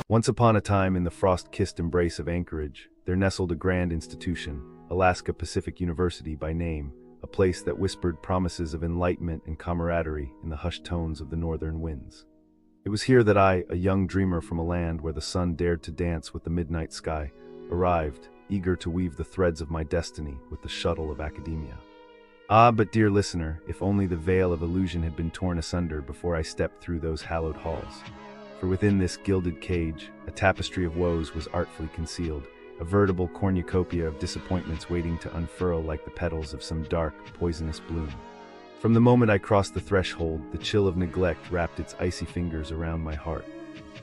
Once upon a time, in the frost-kissed embrace of Anchorage, there nestled a grand institution, Alaska Pacific University by name, a place that whispered promises of enlightenment and camaraderie in the hushed tones of the northern winds. It was here that I, a young dreamer from a land where the sun dared to dance with the midnight sky, arrived, eager to weave the threads of my destiny with the shuttle of academia. Ah, but dear listener, if only the veil of illusion had been torn asunder before I stepped through those hallowed halls. For within this gilded cage, a tapestry of woes was artfully concealed, a veritable cornucopia of disappointments waiting to unfurl like the petals of some dark, poisonous bloom. From the moment I crossed the threshold, the chill of neglect wrapped its icy fingers around my heart.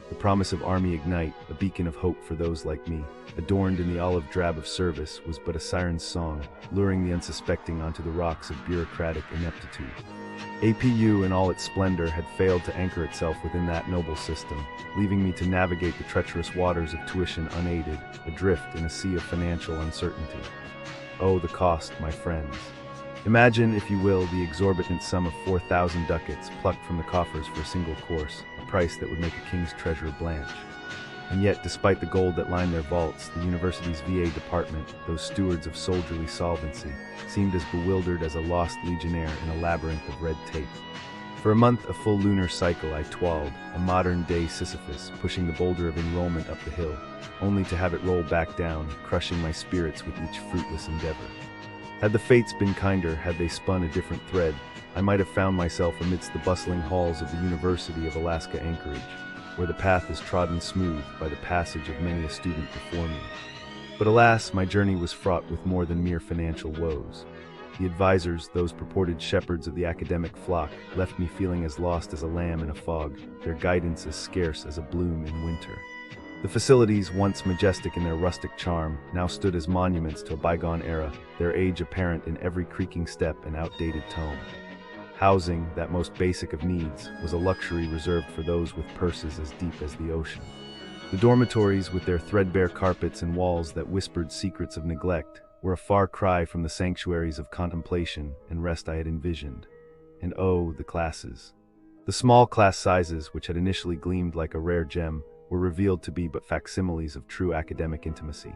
The promise of Army Ignite, a beacon of hope for those like me, adorned in the olive drab of service, was but a siren's song, luring the unsuspecting onto the rocks of bureaucratic ineptitude. APU in all its splendor had failed to anchor itself within that noble system, leaving me to navigate the treacherous waters of tuition unaided, adrift in a sea of financial uncertainty. Oh, the cost, my friends. Imagine, if you will, the exorbitant sum of 4,000 ducats plucked from the coffers for a single course, a price that would make a king's treasurer blanch. And yet, despite the gold that lined their vaults, the university's VA department, those stewards of soldierly solvency, seemed as bewildered as a lost legionnaire in a labyrinth of red tape. For a month, a full lunar cycle, I toiled, a modern-day Sisyphus, pushing the boulder of enrollment up the hill, only to have it roll back down, crushing my spirits with each fruitless endeavor. Had the fates been kinder, had they spun a different thread, I might have found myself amidst the bustling halls of the University of Alaska Anchorage, where the path is trodden smooth by the passage of many a student before me. But alas, my journey was fraught with more than mere financial woes. The advisors, those purported shepherds of the academic flock, left me feeling as lost as a lamb in a fog, their guidance as scarce as a bloom in winter. The facilities, once majestic in their rustic charm, now stood as monuments to a bygone era, their age apparent in every creaking step and outdated tone. Housing, that most basic of needs, was a luxury reserved for those with purses as deep as the ocean. The dormitories, with their threadbare carpets and walls that whispered secrets of neglect, were a far cry from the sanctuaries of contemplation and rest I had envisioned. And oh, the classes. The small class sizes, which had initially gleamed like a rare gem, were revealed to be but facsimiles of true academic intimacy.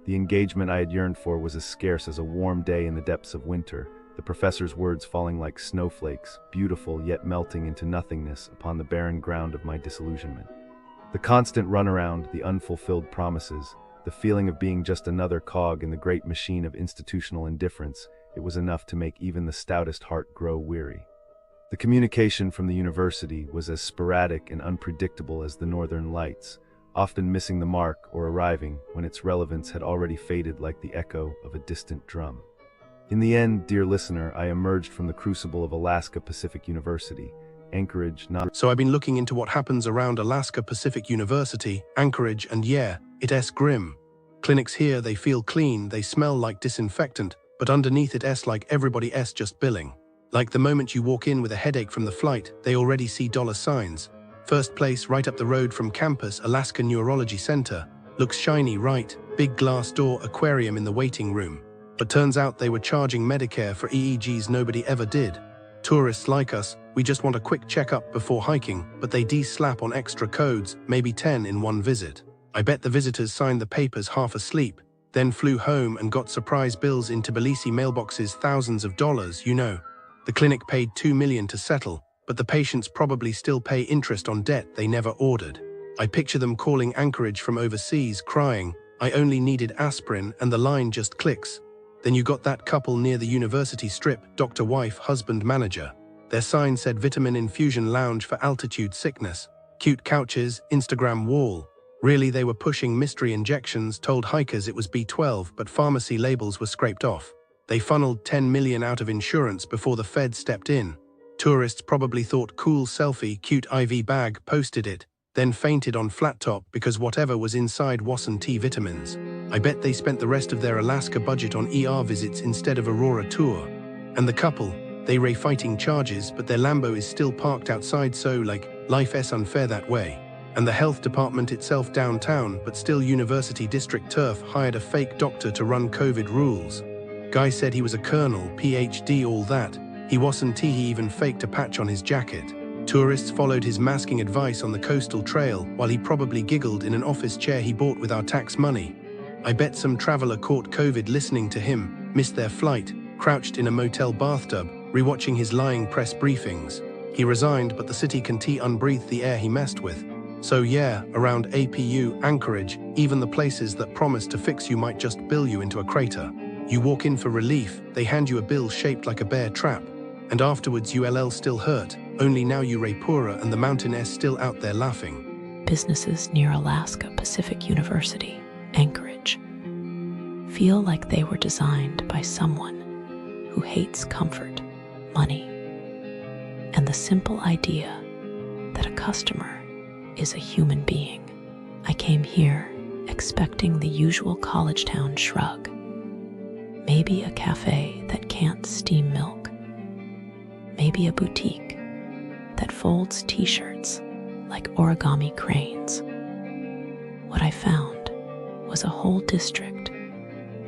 The engagement I had yearned for was as scarce as a warm day in the depths of winter, the professor's words falling like snowflakes, beautiful yet melting into nothingness upon the barren ground of my disillusionment. The constant runaround, the unfulfilled promises, the feeling of being just another cog in the great machine of institutional indifference, it was enough to make even the stoutest heart grow weary. The communication from the university was as sporadic and unpredictable as the northern lights, often missing the mark or arriving when its relevance had already faded like the echo of a distant drum. In the end, dear listener, I emerged from the crucible of Alaska Pacific University, Anchorage, not... So I've been looking into what happens around Alaska Pacific University, Anchorage, and yeah, it's grim. Clinics here, they feel clean, they smell like disinfectant, but underneath it's like everybody just billing. Like the moment you walk in with a headache from the flight, they already see dollar signs. First place right up the road from campus, Alaska Neurology Center. Looks shiny, right? Big glass door aquarium in the waiting room. But turns out they were charging Medicare for EEGs nobody ever did. Tourists like us, we just want a quick checkup before hiking, but they slap on extra codes, maybe 10 in one visit. I bet the visitors signed the papers half asleep, then flew home and got surprise bills in Tbilisi mailboxes, thousands of dollars, you know. The clinic paid $2 million to settle, but the patients probably still pay interest on debt they never ordered. I picture them calling Anchorage from overseas, crying, "I only needed aspirin," and the line just clicks. Then you got that couple near the university strip, doctor, wife, husband, manager. Their sign said vitamin infusion lounge for altitude sickness. Cute couches, Instagram wall. Really, they were pushing mystery injections, told hikers it was B12, but pharmacy labels were scraped off. They funneled $10 million out of insurance before the Fed stepped in. Tourists probably thought cool selfie, cute IV bag, posted it, then fainted on flat top because whatever was inside wasn't vitamins. I bet they spent the rest of their Alaska budget on ER visits instead of Aurora tour. And the couple, they ray fighting charges, but their Lambo is still parked outside, so like, life's unfair that way. And the health department itself downtown, but still university district turf, hired a fake doctor to run COVID rules. Guy said he was a colonel, PhD, all that. He wasn't. He even faked a patch on his jacket. Tourists followed his masking advice on the coastal trail while he probably giggled in an office chair he bought with our tax money. I bet some traveler caught COVID listening to him, missed their flight, crouched in a motel bathtub, rewatching his lying press briefings. He resigned, but the city can unbreathe the air he messed with. So yeah, around APU, Anchorage, even the places that promise to fix you might just bill you into a crater. You walk in for relief, they hand you a bill shaped like a bear trap. And afterwards ULL still hurt, only now you Pura and the Mountain S still out there laughing. Businesses near Alaska Pacific University, Anchorage, feel like they were designed by someone who hates comfort, money, and the simple idea that a customer is a human being. I came here expecting the usual college town shrug. Maybe a cafe that can't steam milk. Maybe a boutique that folds t-shirts like origami cranes. What I found was a whole district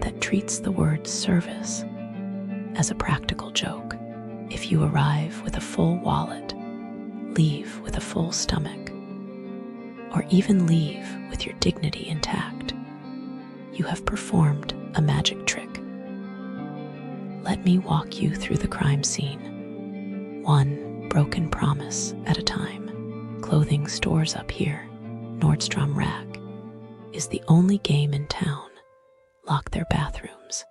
that treats the word service as a practical joke. If you arrive with a full wallet, leave with a full stomach, or even leave with your dignity intact, you have performed a magic trick. Let me walk you through the crime scene, one broken promise at a time. Clothing stores up here, Nordstrom Rack, is the only game in town. Lock their bathrooms,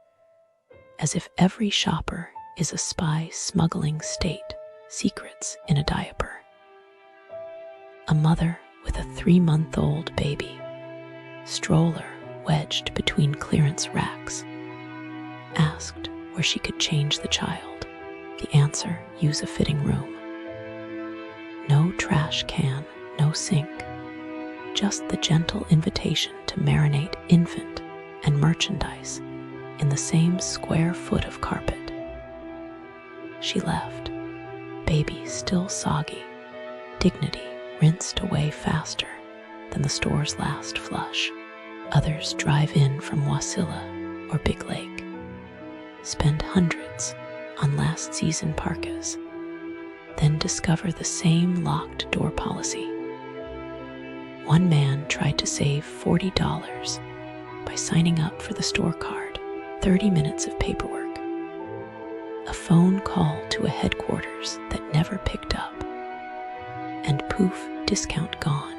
as if every shopper is a spy smuggling state secrets in a diaper. A mother with a 3-month-old baby, stroller wedged between clearance racks, asked where she could change the child. The answer, use a fitting room. No trash can, no sink, just the gentle invitation to marinate infant and merchandise in the same square foot of carpet. She left, baby still soggy, dignity rinsed away faster than the store's last flush. Others drive in from Wasilla or Big Lake, spend hundreds on last season parkas, then discover the same locked door policy. One man tried to save $40 by signing up for the store card, 30 minutes of paperwork, a phone call to a headquarters that never picked up, and poof, discount gone,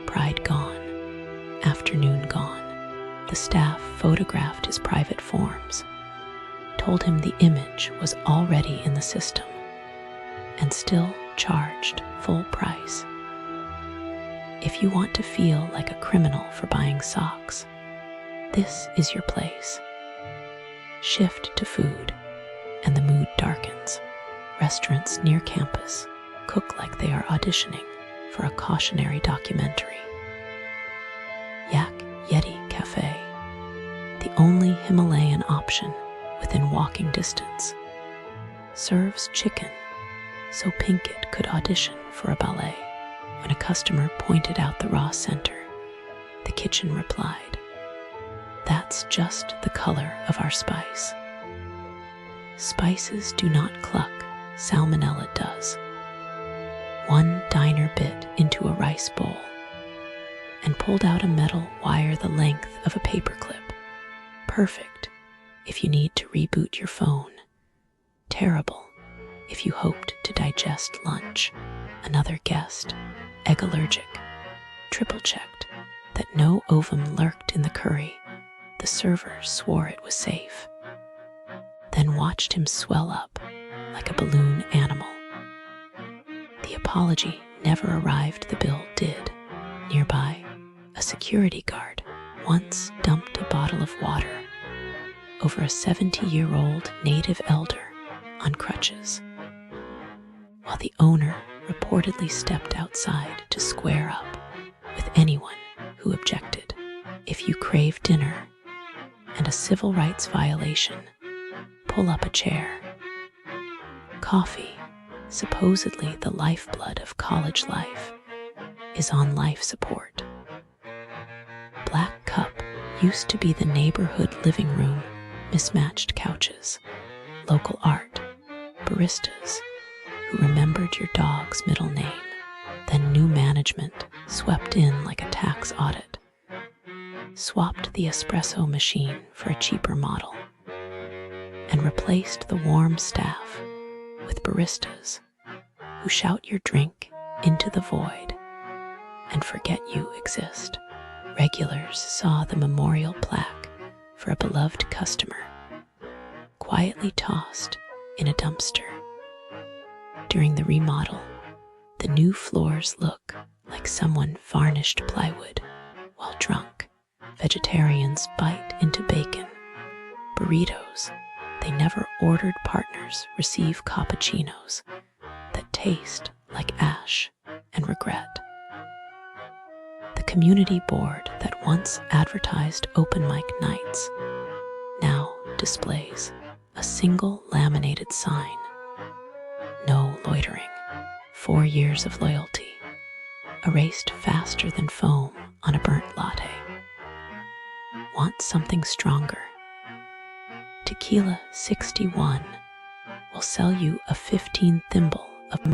pride gone, afternoon gone. The staff photographed his private forms, told him the image was already in the system, and still charged full price. If you want to feel like a criminal for buying socks, this is your place. Shift to food, and the mood darkens. Restaurants near campus cook like they are auditioning for a cautionary documentary. Yak Yeti Cafe, the only Himalayan option within walking distance, serves chicken so Pinkett could audition for a ballet. When a customer pointed out the raw center, the kitchen replied, "That's just the color of our spice." Spices do not cluck, salmonella does. One diner bit into a rice bowl and pulled out a metal wire the length of a paperclip. Perfect if you need to reboot your phone. Terrible if you hoped to digest lunch. Another guest, egg allergic, triple-checked that no ovum lurked in the curry. The server swore it was safe, then watched him swell up like a balloon animal. The apology never arrived, the bill did. Nearby, a security guard once dumped a bottle of water over a 70-year-old native elder on crutches, while the owner reportedly stepped outside to square up with anyone who objected. If you crave dinner and a civil rights violation, pull up a chair. Coffee, supposedly the lifeblood of college life, is on life support. Black Cup used to be the neighborhood living room, mismatched couches, local art, baristas who remembered entered your dog's middle name. Then new management swept in like a tax audit, swapped the espresso machine for a cheaper model, and replaced the warm staff with baristas who shout your drink into the void and forget you exist. Regulars saw the memorial plaque for a beloved customer quietly tossed in a dumpster. During the remodel, the new floors look like someone varnished plywood, while drunk vegetarians bite into bacon. Burritos they never ordered partners receive cappuccinos that taste like ash and regret. The community board that once advertised open mic nights now displays a single laminated sign: no loitering. 4 years of loyalty, erased faster than foam on a burnt latte. Want something stronger? Tequila 61 will sell you a 15 thimble of